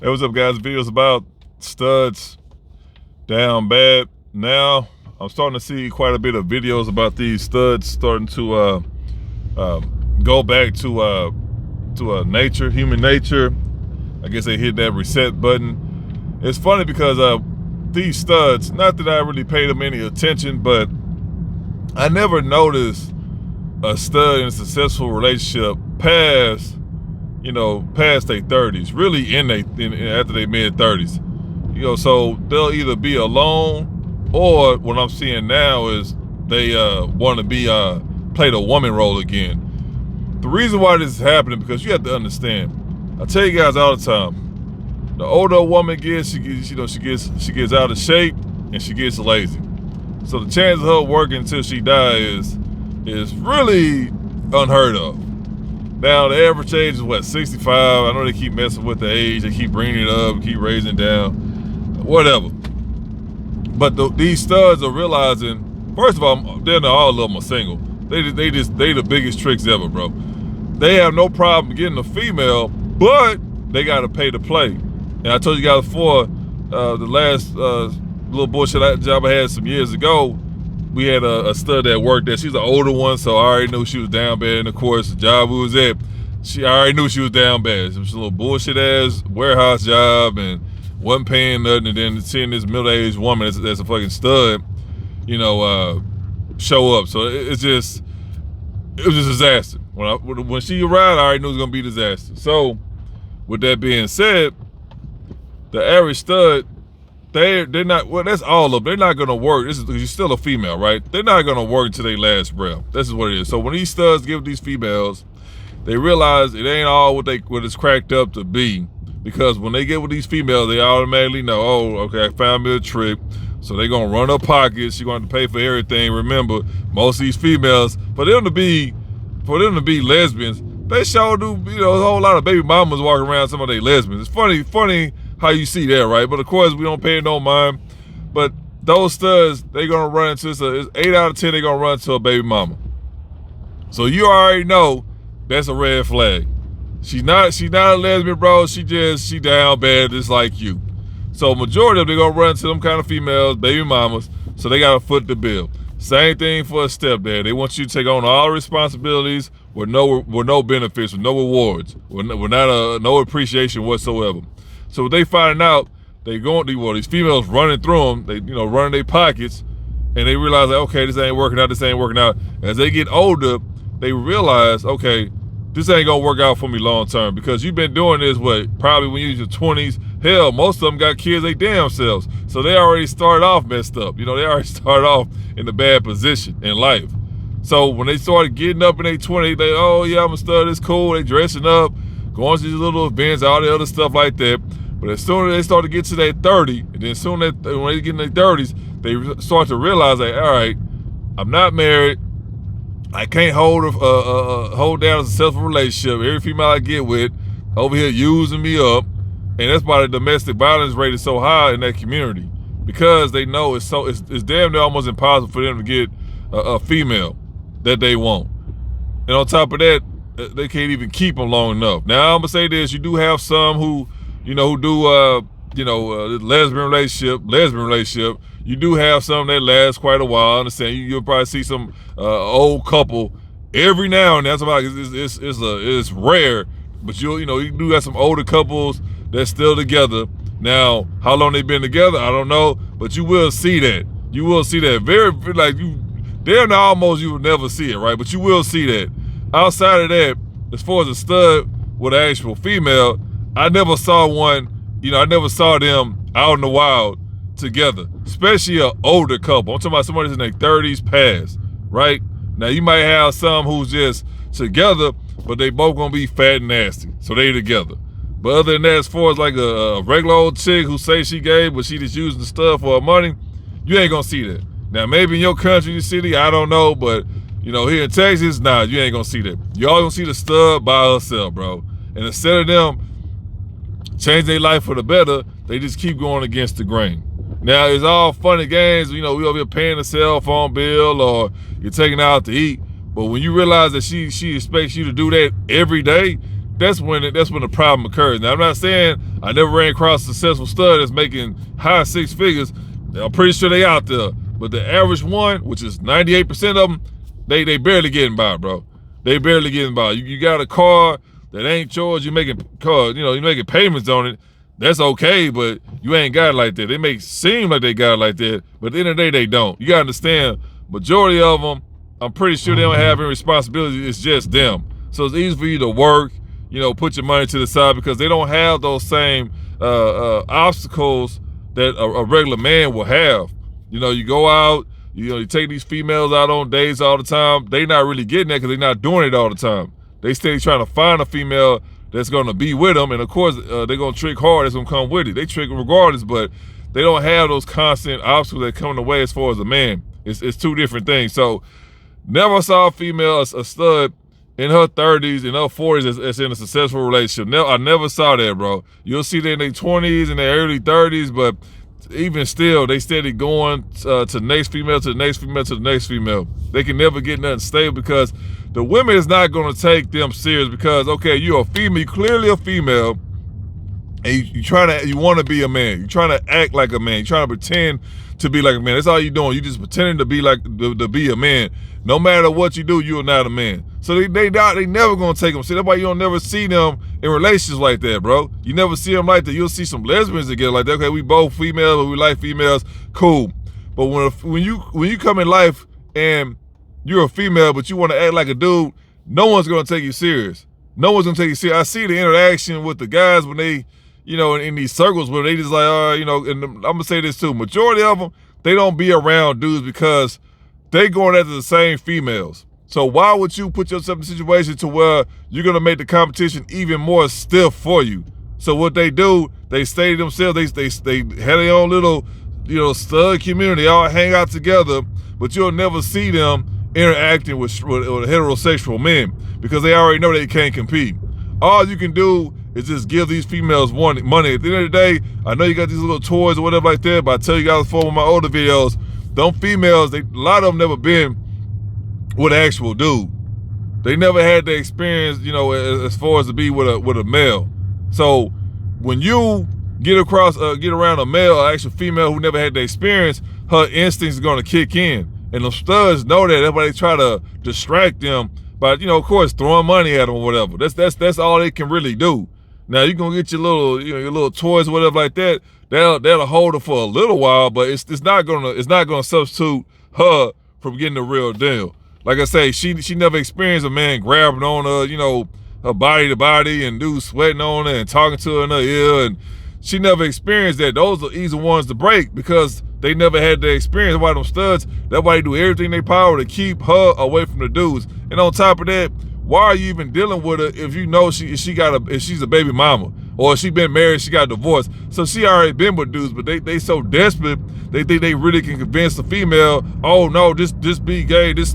Hey, what's up, guys? Videos about studs down bad. Now, I'm starting to see quite a bit of videos about these studs starting to go back to nature, human nature. I guess they hit that reset button. It's funny because these studs, not that I really paid them any attention, but I never noticed a stud in a successful relationship past their 30s, really after their mid 30s. So they'll either be alone, or what I'm seeing now is they want to be play the woman role again. The reason why this is happening, because you have to understand. I tell you guys all the time, the older a woman gets, she gets out of shape and she gets lazy. So the chance of her working until she dies is really unheard of. Now, the average age is what, 65? I know they keep messing with the age. They keep bringing it up, keep raising it down, whatever. But these studs are realizing, first of all, they're not all of them are single. They the biggest tricks ever, bro. They have no problem getting a female, but they got to pay to play. And I told you guys before, the last little bullshit job I had some years ago, we had a stud that worked there. She's an older one, so I already knew she was down bad. And of course, the job we was at, I already knew she was down bad. It was a little bullshit ass warehouse job and wasn't paying nothing. And then seeing this middle-aged woman that's a fucking stud, show up. So it was just a disaster. When she arrived, I already knew it was gonna be a disaster. So with that being said, the average stud, they're not, well, that's all of them. They're not gonna work. This is because you're still a female, right? They're not gonna work until they last breath. This is what it is. So when these studs give these females, they realize it ain't all what it's cracked up to be. Because when they get with these females, they automatically know, oh, okay, I found me a trick. So they're gonna run her pockets. She's going to pay for everything. Remember, most of these females, for them to be lesbians, they sure do. A whole lot of baby mamas walking around. Some of they lesbians. It's funny how you see that, right? But of course, we don't pay no mind. But those studs, they gonna run into it's 8 out of 10. They gonna run into a baby mama. So you already know that's a red flag. She's not a lesbian, bro. She down bad, just like you. So majority of them, they gonna run into them kind of females, baby mamas. So they gotta foot the bill. Same thing for a stepdad. They want you to take on all the responsibilities with no benefits, with no rewards, with no appreciation whatsoever. So what they finding out, these females running through them, they running their pockets, and they realize that, okay, this ain't working out. As they get older, they realize, okay, this ain't gonna work out for me long term, because you've been doing this probably when you're in your 20s. Hell, most of them got kids they damn selves, so they already started off messed up. They already started off in a bad position in life. So when they started getting up in their 20s, they, oh yeah, I'm a stud, it's cool. They dressing up, going to these little events, all the other stuff like that. But as soon as they start to get to their 30, and then when they get in their 30s, they start to realize that, all right, I'm not married. I can't hold down a successful relationship. Every female I get with over here using me up, and that's why the domestic violence rate is so high in that community, because they know it's damn near almost impossible for them to get a female that they want. And on top of that, they can't even keep them long enough. Now I'm gonna say this: you do have some who do lesbian relationship. You do have some that last quite a while. I understand you'll probably see some old couple every now and then. That's about it's rare, but you do have some older couples that's still together. Now, how long they been together, I don't know, but you will see that. You will see that very, like, you will never see it, right? But you will see that. Outside of that, as far as a stud with an actual female, I never saw one. I never saw them out in the wild together, especially an older couple. I'm talking about somebody that's in their 30s past, right? Now, you might have some who's just together, but they both gonna be fat and nasty, so they together. But other than that, as far as like a regular old chick who say she gay, but she just using the stuff for her money, you ain't gonna see that. Now, maybe in your country, your city, I don't know, but here in Texas, nah, you ain't gonna see that. You all gonna see the stud by herself, bro. And instead of them change their life for the better, they just keep going against the grain. Now, it's all fun and games. We over here paying a cell phone bill, or you're taking her out to eat. But when you realize that she expects you to do that every day, that's when the problem occurs. Now I'm not saying I never ran across a successful stud that's making high six figures. I'm pretty sure they out there, but the average one, which is 98% of them, they barely getting by, bro. They barely getting by. You got a car that ain't yours. You're making payments on it. That's okay, but you ain't got it like that. They make seem like they got it like that, but at the end of the day, they don't. You gotta understand, majority of them, I'm pretty sure they don't have any responsibility. It's just them. So it's easy for you to work, put your money to the side because they don't have those same obstacles that a regular man will have. You go out, you take these females out on dates all the time. They not really getting that because they're not doing it all the time. They stay trying to find a female that's gonna be with them, and of course they're gonna trick hard. That's gonna come with it. They trick regardless, but they don't have those constant obstacles that come in the way as far as a man. It's two different things. So never saw a female, a stud in her 30s, in her 40s that's in a successful relationship. I never saw that, bro. You'll see that in their 20s and their early 30s, but even still, they steady going to the next female, to the next female, to the next female. They can never get nothing stable because the women is not going to take them serious because, okay, you're a female, you're clearly a female, and you want to be a man. You're trying to act like a man. You're trying to pretend to be like a man. That's all you're doing. You just pretending to be to be a man. No matter what you do, you're not a man. So they never gonna take them. See, that's why you don't never see them in relationships like that, bro. You never see them like that. You'll see some lesbians that get like that. Okay, we both females, but we like females. Cool. But when you come in life and you're a female, but you want to act like a dude, no one's gonna take you serious. No one's gonna take you serious. I see the interaction with the guys when they, in these circles where they just like, and I'm gonna say this too. Majority of them, they don't be around dudes because they going after the same females. So why would you put yourself in a situation to where you're gonna make the competition even more stiff for you? So what they do, they stay to themselves. They have their own little, stud community. They all hang out together, but you'll never see them interacting with heterosexual men because they already know they can't compete. All you can do is just give these females money. At the end of the day, I know you got these little toys or whatever like that, but I tell you guys before with my older videos, them females, a lot of them never been with an actual dude. They never had the experience, as far as to be with a male. So when you get around a male, or actual female who never had the experience, her instincts are gonna kick in. And the studs know that. That's why they try to distract them by, of course, throwing money at them or whatever. That's all they can really do. Now you gonna get your little toys or whatever like that. That'll hold her for a little while, but it's not gonna substitute her from getting the real deal. Like I say, she never experienced a man grabbing on her, her body to body and dudes sweating on her and talking to her in her ear, and she never experienced that. Those are easy ones to break because they never had the experience. That's why them studs, that's why they do everything in their power to keep her away from the dudes. And on top of that, why are you even dealing with her if you know if she's a baby mama or if she been married, she got divorced? So she already been with dudes, but they so desperate, they think they really can convince the female, oh no, this be gay, this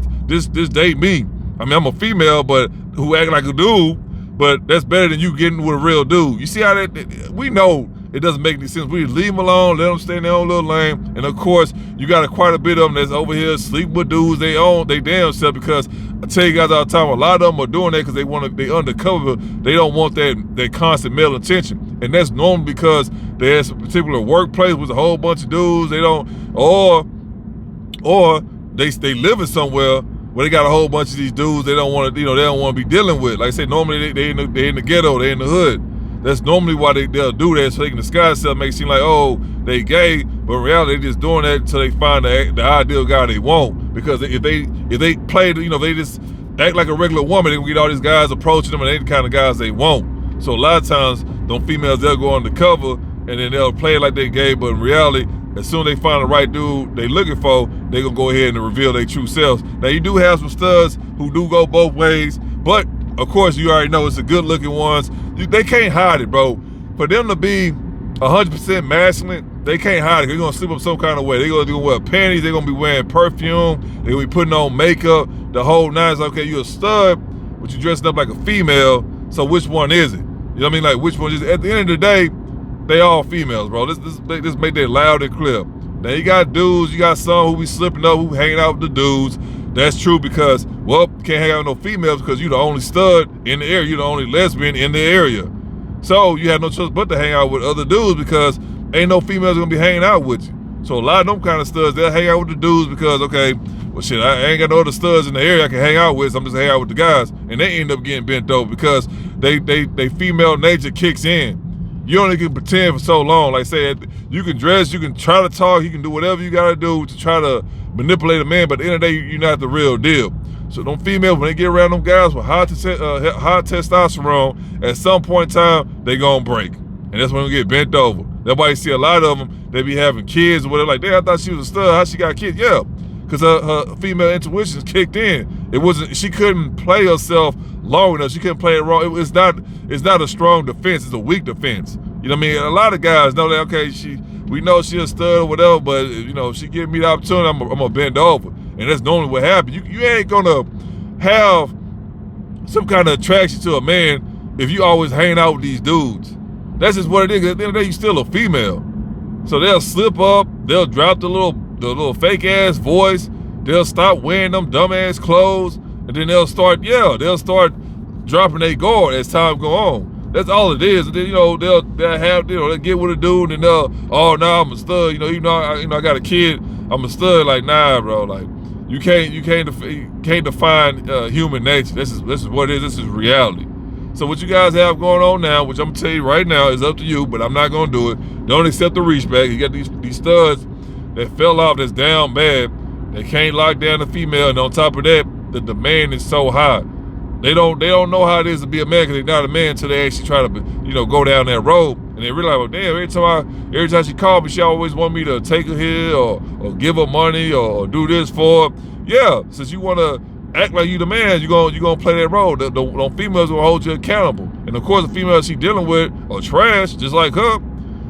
date me. I mean, I'm a female, but who act like a dude, but that's better than you getting with a real dude. You see how we know it doesn't make any sense. We leave them alone, let them stay in their own little lane. And of course, you got quite a bit of them that's over here sleep with dudes they damn self, because I tell you guys all the time, a lot of them are doing that because they undercover. They don't want that constant male attention. And that's normally because there's a particular workplace with a whole bunch of dudes. They don't, or they living somewhere where they got a whole bunch of these dudes they don't want to be dealing with. Like I said, normally they in the ghetto, they in the hood. That's normally why they'll do that, so they can disguise themselves, make it seem like, oh, they gay, but in reality, they just doing that until they find the ideal guy they want. Because if they play, they just act like a regular woman, they gonna get all these guys approaching them, and they the kind of guys they want. So a lot of times, them females, they'll go undercover, and then they'll play it like they gay, but in reality, as soon as they find the right dude they looking for, they gonna go ahead and reveal their true selves. Now, you do have some studs who do go both ways, but of course, you already know it's the good-looking ones. They can't hide it, bro. For them to be 100% masculine, they can't hide it. They're gonna sleep up some kind of way. They're gonna wear panties. They're gonna be wearing perfume. They're gonna be putting on makeup. The whole nine. It's okay, you're a stud, but you're dressing up like a female. So which one is it? You know what I mean? Like, which one is it? At the end of the day, they all females, bro. Let's make that loud and clear. Now, you got dudes. You got some who be slipping up, who hanging out with the dudes. That's true because, well, you can't hang out with no females because you're the only stud in the area. You're the only lesbian in the area. So you have no choice but to hang out with other dudes because ain't no females gonna be hanging out with you. So a lot of them kind of studs, they'll hang out with the dudes because, okay, well shit, I ain't got no other studs in the area I can hang out with, so I'm just hanging out with the guys. And they end up getting bent over because they female nature kicks in. You only can pretend for so long. Like say, you can dress, you can try to talk, you can do whatever you gotta do to try to manipulate a man, but at the end of the day, you're not the real deal. So them females, when they get around them guys with high testosterone, at some point in time, they gonna break. And that's when they get bent over. That's why you see a lot of them, they be having kids or whatever. Like, damn, I thought she was a stud. How she got kids? Yeah, because her female intuitions kicked in. It wasn't, she couldn't play herself long enough. She couldn't play it wrong. It's not a strong defense. It's a weak defense. You know what I mean? A lot of guys know that, okay, we know she a stud or whatever, but you know, if she give me the opportunity, I'm gonna bend over. And that's normally what happens. You ain't gonna have some kind of attraction to a man if you always hanging out with these dudes. That's just what it is. At the end of the day, you still a female. So they'll slip up, they'll drop the little fake ass voice, they'll stop wearing them dumb ass clothes, and then they'll start dropping their guard as time go on. That's all it is. And then, you know, they'll get with a dude and they'll, oh no, I'm a stud. You know, I got a kid, I'm a stud. Like, nah, bro. Like, you can't define human nature. This is what it is. This is reality. So what you guys have going on now, which I'm gonna tell you right now, is up to you, but I'm not gonna do it. Don't accept the reach back. You got these studs that fell off, that's down bad. They can't lock down the female, and on top of that, the demand is so high. They don't know how it is to be a man because they're not a man until they actually try to, you know, go down that road. And they realize, well, damn, every time she called me, she always want me to take her here or give her money or do this for her. Yeah, since you want to act like you the man, you gonna play that role. The females will hold you accountable. And of course, the females she dealing with are trash, just like her.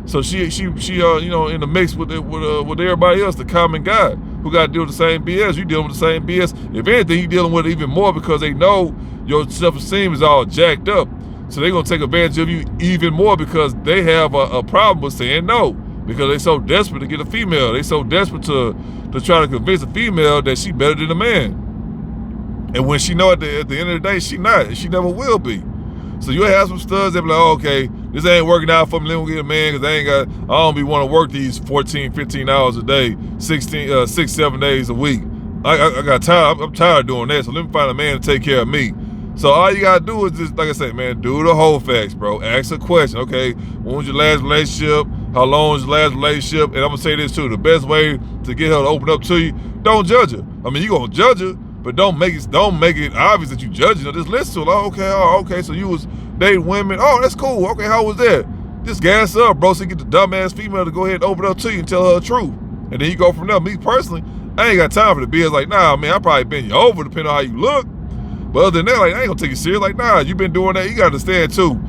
So she you know, in the mix with everybody else, the common guy who got to deal with the same BS. You dealing with the same BS. If anything, you dealing with it even more because they know your self-esteem is all jacked up. So they're gonna take advantage of you even more because they have a problem with saying no. Because they so desperate to get a female. They so desperate to try to convince a female that she better than a man. And when she know at the end of the day, she not, and she never will be. So you'll have some studs that be like, oh, okay, this ain't working out for me, let me get a man, because I don't be want to work these 14, 15 hours a day, 6, 7 days a week. I got tired, I'm tired of doing that, so let me find a man to take care of me. So all you gotta do is just, like I said, man, do the whole facts, bro. Ask a question, okay? When was your last relationship? How long was your last relationship? And I'm gonna say this too, the best way to get her to open up to you, don't judge her. I mean, you gonna judge her, but don't make it obvious that you judging her. Just listen to her. Oh, okay, so you was dating women. Oh, that's cool. Okay, how was that? Just gas up, bro, so you get the dumbass female to go ahead and open up to you and tell her the truth. And then you go from there. Me personally, I ain't got time for the BS. Like, nah, man, I probably been you over depending on how you look. But other than that, like, I ain't gonna take you serious. Like, nah, you been doing that. You gotta understand too,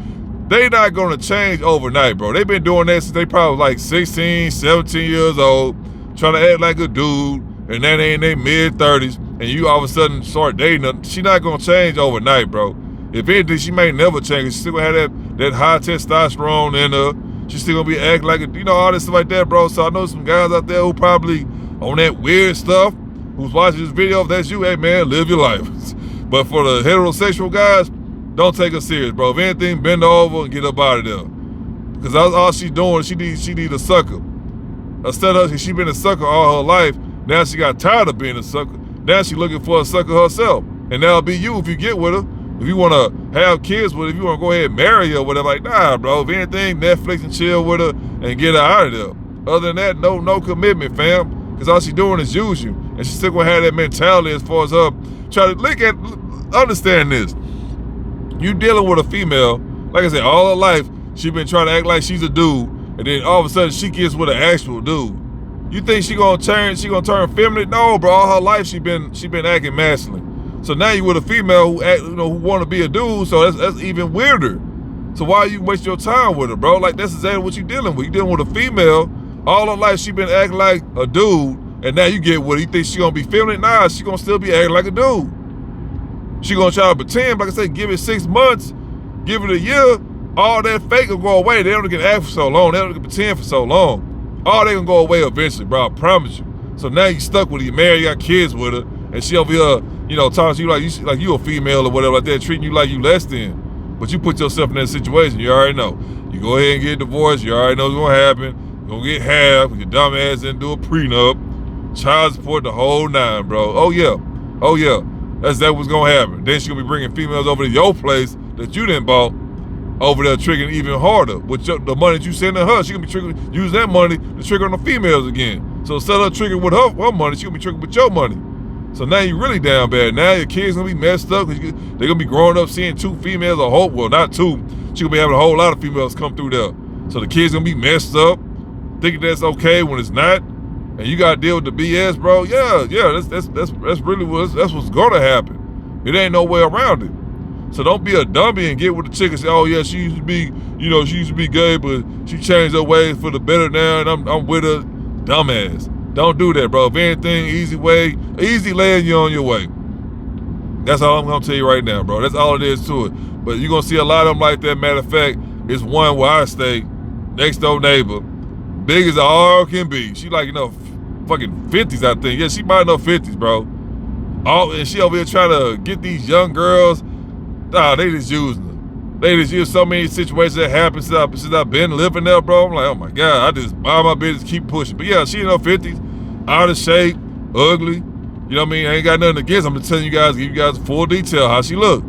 they not gonna change overnight, bro. They been doing that since they probably like 16, 17 years old, trying to act like a dude, and then they in their mid-30s, and you all of a sudden start dating her. She not gonna change overnight, bro. If anything, she may never change. She's still gonna have that high testosterone in her. She's still gonna be acting like, you know, all this stuff like that, bro. So I know some guys out there who probably on that weird stuff, who's watching this video. If that's you, hey man, live your life. But for the heterosexual guys, don't take her serious, bro. If anything, bend her over and get up out of there. Because that's all she's doing. She need a sucker. Instead of, she been a sucker all her life, now she got tired of being a sucker. Now she looking for a sucker herself. And that'll be you if you get with her. If you want to have kids with her, if you want to go ahead and marry her or whatever, like, nah, bro. If anything, Netflix and chill with her and get her out of there. Other than that, no commitment, fam. Because all she doing is use you. And she still gonna have that mentality as far as her. Try to understand this. You dealing with a female, like I said, all her life, she been trying to act like she's a dude. And then all of a sudden she gets with an actual dude. You think she gonna turn feminine? No, bro. All her life she been acting masculine. So now you with a female who want to be a dude, so that's even weirder. So why you waste your time with her, bro? Like, that's exactly what you dealing with. You dealing with a female, all her life she been acting like a dude, and now you get with her. You think she gonna be feminine? Nah, she gonna still be acting like a dude. She gonna try to pretend, like I said, give it 6 months, give it a year, all that fake will go away. They don't get act for so long, they don't get pretend for so long. All they gonna go away eventually, bro, I promise you. So now you stuck with her, you married, you got kids with her, and she over here, you know, talking to you like you a female or whatever like that, treating you like you less than. But you put yourself in that situation, you already know. You go ahead and get divorced, you already know what's gonna happen. You're gonna get half, your dumb ass didn't do a prenup, child support, the whole nine, bro. Oh yeah. That's what's gonna happen. Then she gonna be bringing females over to your place that you didn't bought, over there triggering even harder. With the money that you sending her, she gonna be use that money to trigger on the females again. So instead of triggering with her money, she gonna be triggering with your money. So now you really down bad. Now your kids gonna be messed up because they're gonna be growing up seeing two females, or well, not two. She gonna be having a whole lot of females come through there. So the kids gonna be messed up, thinking that's okay when it's not. And you gotta deal with the BS, bro. Yeah, that's really that's what's gonna happen. It ain't no way around it. So don't be a dummy and get with the chick and say, oh yeah, she used to be, you know, she used to be gay, but she changed her ways for the better now, and I'm with her. Dumbass. Don't do that, bro. If anything, easy laying you on your way. That's all I'm gonna tell you right now, bro. That's all it is to it. But you're gonna see a lot of them like that. Matter of fact, it's one where I stay, next door neighbor, big as all can be. She like, you know, fucking 50s, I think. Yeah, she might know 50s, bro. And she over here trying to get these young girls. Nah, they just using her. They just use so many situations that happen since I've been living there, bro. I'm like, oh my God, I just mind my business, keep pushing. But yeah, she in her 50s, out of shape, ugly. You know what I mean? I ain't got nothing against. I'm just telling you guys, give you guys full detail how she look.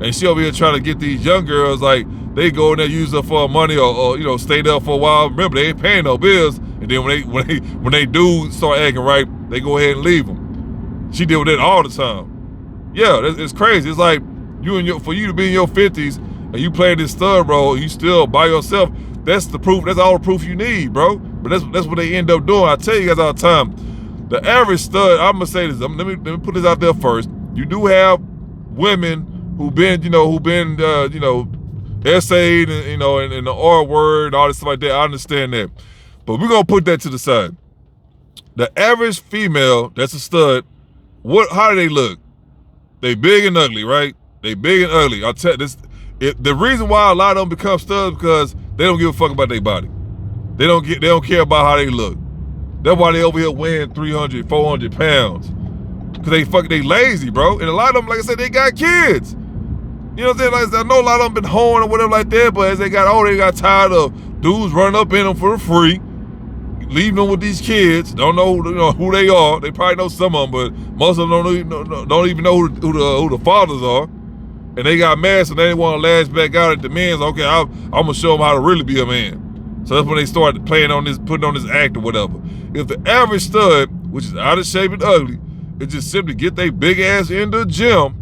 And she over here trying to get these young girls, like, they go in there, use her for money, or you know, stay there for a while. Remember, they ain't paying no bills. And then when they do start acting right, they go ahead and leave them. She deal with that all the time. Yeah, it's crazy. It's like for you to be in your 50s and you playing this stud role, you still by yourself. That's the proof. That's all the proof you need, bro. But that's what they end up doing. I tell you guys all the time. The average stud. I'm gonna say this. Let me put this out there first. You do have women who've been essayed, in the R word, all this stuff like that. I understand that. But we're gonna put that to the side. The average female that's a stud, how do they look? They big and ugly, right? They big and ugly. I'll tell this. The reason why a lot of them become studs because they don't give a fuck about their body. They don't care about how they look. That's why they over here weighing 300, 400 pounds. Cause they lazy, bro. And a lot of them, like I said, they got kids. You know what I'm saying? Like, I know a lot of them been hoeing or whatever like that, but as they got older, they got tired of dudes running up in them for the free, leaving them with these kids. Don't know, who they are. They probably know some of them, but most of them don't even know who the fathers are. And they got mad, so they didn't want to lash back out at the men. So, okay, I'm gonna show them how to really be a man. So that's when they started putting on this act or whatever. If the average stud, which is out of shape and ugly, is just simply get their big ass in the gym,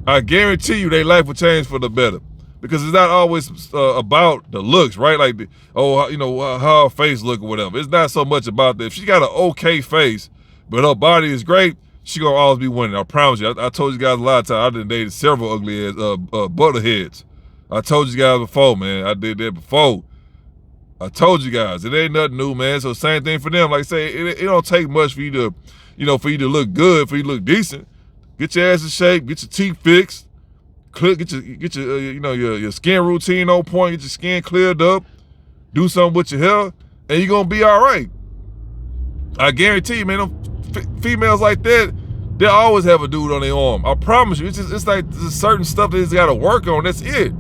I guarantee you their life will change for the better. Because it's not always about the looks, right? Like, how her face look or whatever. It's not so much about that. If she got an okay face, but her body is great, she gonna always be winning. I promise you. I told you guys a lot of times. I done dated several ugly ass butterheads. I told you guys before, man. I did that before. I told you guys. It ain't nothing new, man. So same thing for them. Like I say, it don't take much for you to, look good, for you to look decent. Get your ass in shape. Get your teeth fixed. Get your skin routine on point. Get your skin cleared up. Do something with your hair, and you're gonna be all right. I guarantee you, man. Them females like that, they always have a dude on their arm. I promise you. It's like there's certain stuff that they just gotta work on. That's it.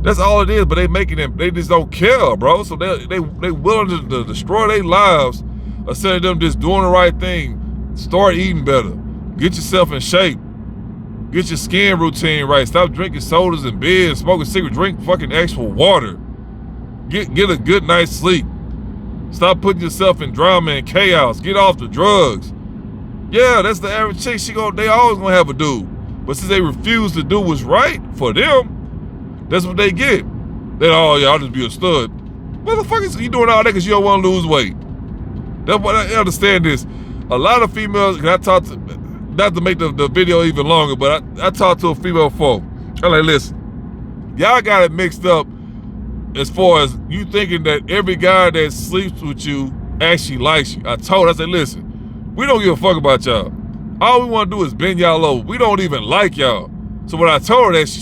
That's all it is. But they just don't care, bro. So they willing to destroy their lives instead of them just doing the right thing. Start eating better. Get yourself in shape. Get your skin routine right. Stop drinking sodas and beers, smoking cigarettes, drink fucking actual water. Get a good night's sleep. Stop putting yourself in drama and chaos. Get off the drugs. Yeah, that's the average chick. They always gonna have a dude. But since they refuse to do what's right for them, that's what they get. I'll just be a stud. Motherfuckers, you doing all that because you don't want to lose weight. That's what I understand this. A lot of females, not to make the video even longer, but I talked to a female before. I'm like, listen, y'all got it mixed up as far as you thinking that every guy that sleeps with you actually likes you. I said, listen, we don't give a fuck about y'all. All we want to do is bend y'all over. We don't even like y'all. So when I told her that, she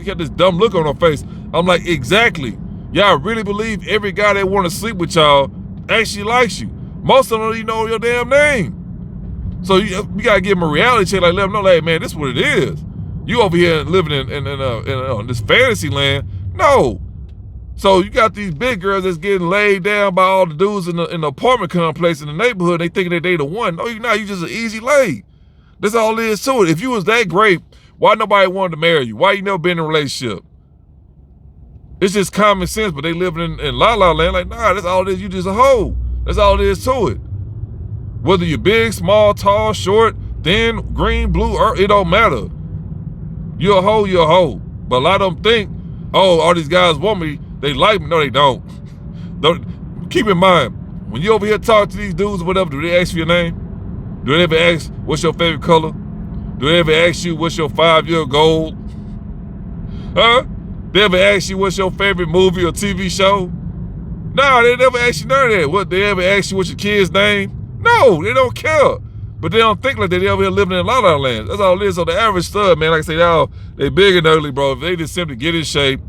had this dumb look on her face. I'm like, exactly. Y'all really believe every guy that want to sleep with y'all actually likes you? Most of them don't even know your damn name. So you gotta give them a reality check, like let them know, like, man, this is what it is. You over here living in this fantasy land. No. So you got these big girls that's getting laid down by all the dudes in the apartment complex in the neighborhood. They thinking that they the one. No, you're not. You just an easy lay. That's all it is to it. If you was that great, why nobody wanted to marry you? Why you never been in a relationship? It's just common sense, but they living in La La Land. Like, nah, that's all it is. You just a hoe. That's all it is to it. Whether you're big, small, tall, short, thin, green, blue, it don't matter. You're a hoe, you're a hoe. But a lot of them think, oh, all these guys want me, they like me. No, they don't. Keep in mind, when you over here talk to these dudes or whatever, do they ask for your name? Do they ever ask, what's your favorite color? Do they ever ask you, what's your 5-year goal? Huh? They ever ask you, what's your favorite movie or TV show? No, they never ask you none of that. What, they ever ask you, what's your kid's name? No, they don't care. But they don't think like that. They over here living in La La Land. That's all it is. So the average stud, man, like I say, they big and ugly, bro. If they just simply get in shape,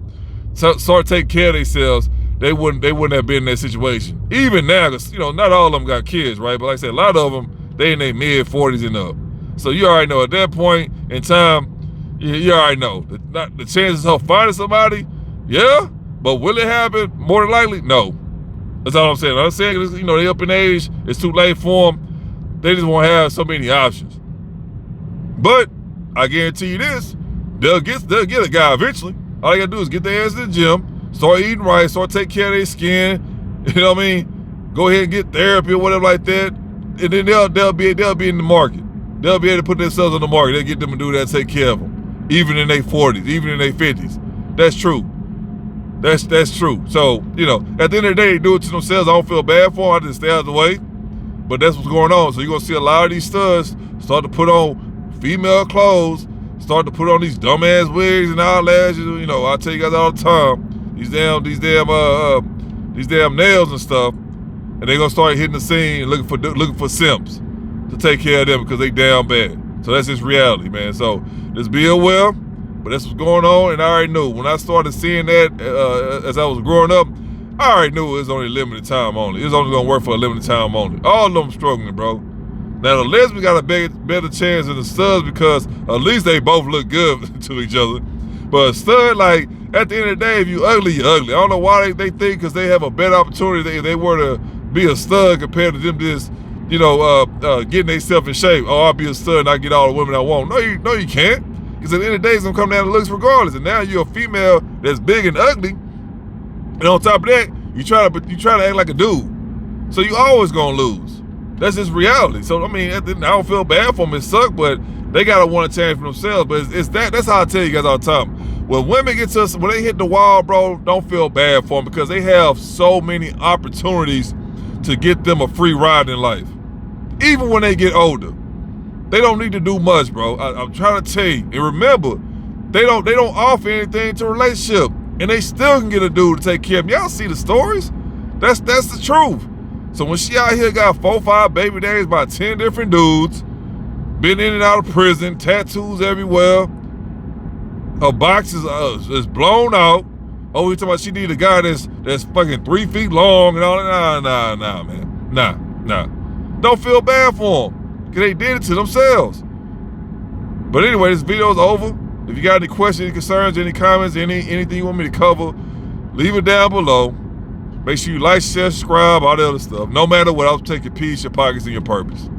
start taking care of themselves, they wouldn't have been in that situation. Even now, because, not all of them got kids, right? But like I said, a lot of them, they in their mid-40s and up. So you already know at that point in time, you already know. The chances of finding somebody, yeah, but will it happen? More than likely, no. That's all I'm saying. I'm saying, they up in age, it's too late for them. They just won't have so many options. But I guarantee you this, they'll get a guy eventually. All they gotta do is get their ass in the gym, start eating right, start taking care of their skin. You know what I mean? Go ahead and get therapy or whatever like that, and then they'll be in the market. They'll be able to put themselves on the market. They'll get them to do that, take care of them, even in their 40s, even in their 50s. That's true. That's true. So at the end of the day, they do it to themselves. I don't feel bad for them. I just stay out of the way. But that's what's going on. So you're gonna see a lot of these studs start to put on female clothes, start to put on these dumbass wigs and eyelashes. I tell you guys all the time, these damn nails and stuff, and they're gonna start hitting the scene looking for simps to take care of them because they down bad. So that's just reality, man. So just be aware. But that's what's going on, and I already knew when I started seeing that as I was growing up. I already knew it was only limited time only. It was only gonna work for a limited time only. All of them struggling, bro. Now the lesbians got a better chance than the studs because at least they both look good to each other. But a stud, like, at the end of the day, if you ugly, you're ugly. I don't know why they think because they have a better opportunity if they were to be a stud compared to them just, getting themselves in shape. Oh, I'll be a stud and I get all the women I want. No, you can't. Because at the end of the day, it's gonna come down to looks regardless. And now you're a female that's big and ugly. And on top of that, you try to act like a dude. So you always gonna lose. That's just reality. So I mean, I don't feel bad for them. It sucks, but they gotta want to change for themselves. But that's how I tell you guys all the time. When women when they hit the wall, bro, don't feel bad for them because they have so many opportunities to get them a free ride in life. Even when they get older. They don't need to do much, bro. I'm trying to tell you. And remember, they don't offer anything to a relationship. And they still can get a dude to take care of them. Y'all see the stories? That's the truth. So when she out here got 4 or 5 baby daddies by 10 different dudes, been in and out of prison, tattoos everywhere, her box is blown out. Oh, we talking about she need a guy that's fucking 3 feet long and all that. Nah, man. Nah. Don't feel bad for them. Because they did it to themselves. But anyway, this video is over. If you got any questions, any concerns, any comments, anything you want me to cover, leave it down below. Make sure you like, share, subscribe, all the other stuff. No matter what, I'll take your peace, your pockets, and your purpose.